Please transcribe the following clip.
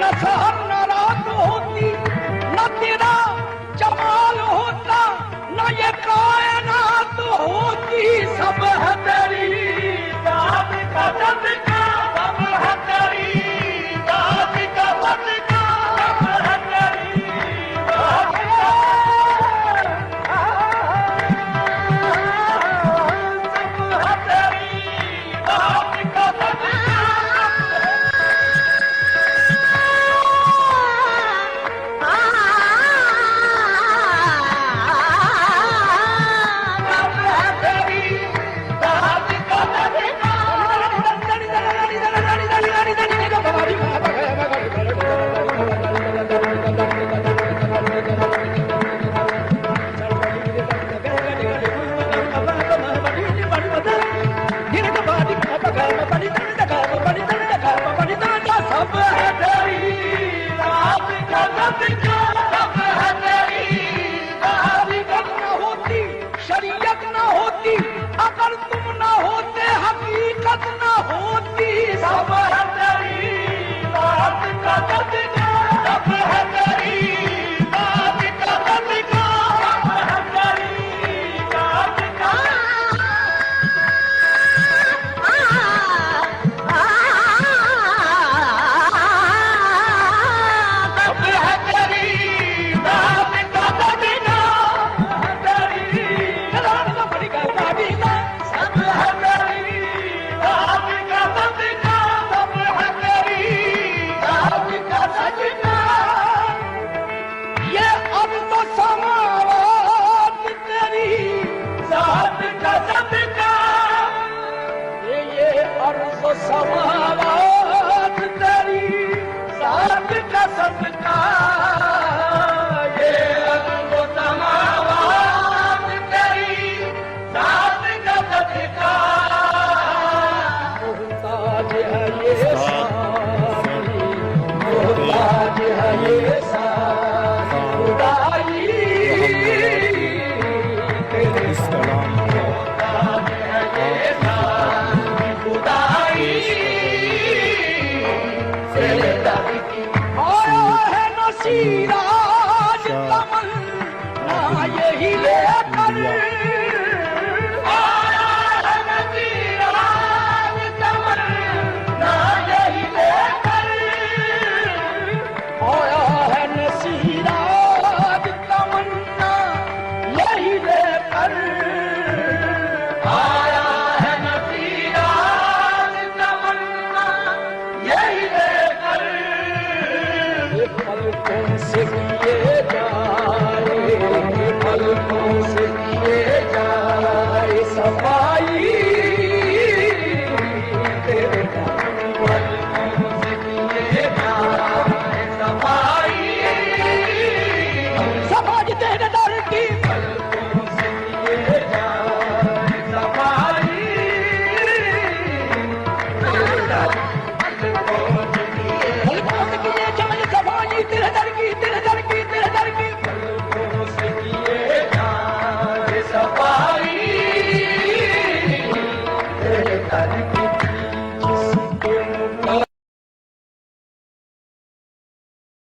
न सहर न रात होती, न तेरा जमाल होता, न ये कायनात होती। सब है तेरी जात का सदका, सब है तेरी जात का सदका, सब है तेरी जात का, सब है तेरी जात का सदका। शरीयत न होती, अगर तुम न होते हकीकत न होती। सब है तेरी बात का सदका, सब है तेरी बात का सदका, सब है तेरी बात का, सब है तेरी बात का सदका, सब है तेरी बात का सदका, सब है तेरी बात का सदका। ये अब तो समावात तेरी जात का सदका, ये अर्ज़ समावात तेरी जात का सदका, ये अर्ज़ समावात तेरी जात का सदका। मोहताज है ये सारी, मोहताज है ये सारी खुदाई तेरे, मोहताज है ये सारी खुदाई तेरे दर की। आया है नसीराज तमन्ना यही लेकर, आया है नसीराज तमन्ना यही लेकर, आया है नसीराज तमन्ना यही लेकर, आया है नसीराज तमन्ना यही लेकर। ये पलकों से किए जाए, ये पलकों से किए जाए सफाई तेरे पलकों से किए जाए सफाई, सफाई तेरे दर की, पलकों से किए जाए सफाई तेरे दर, पलकों से किए जाए सफाई तेरे दर की, तेरे दर की, तेरे दर की, पलकों से किए जाए सफाई तेरे दर की।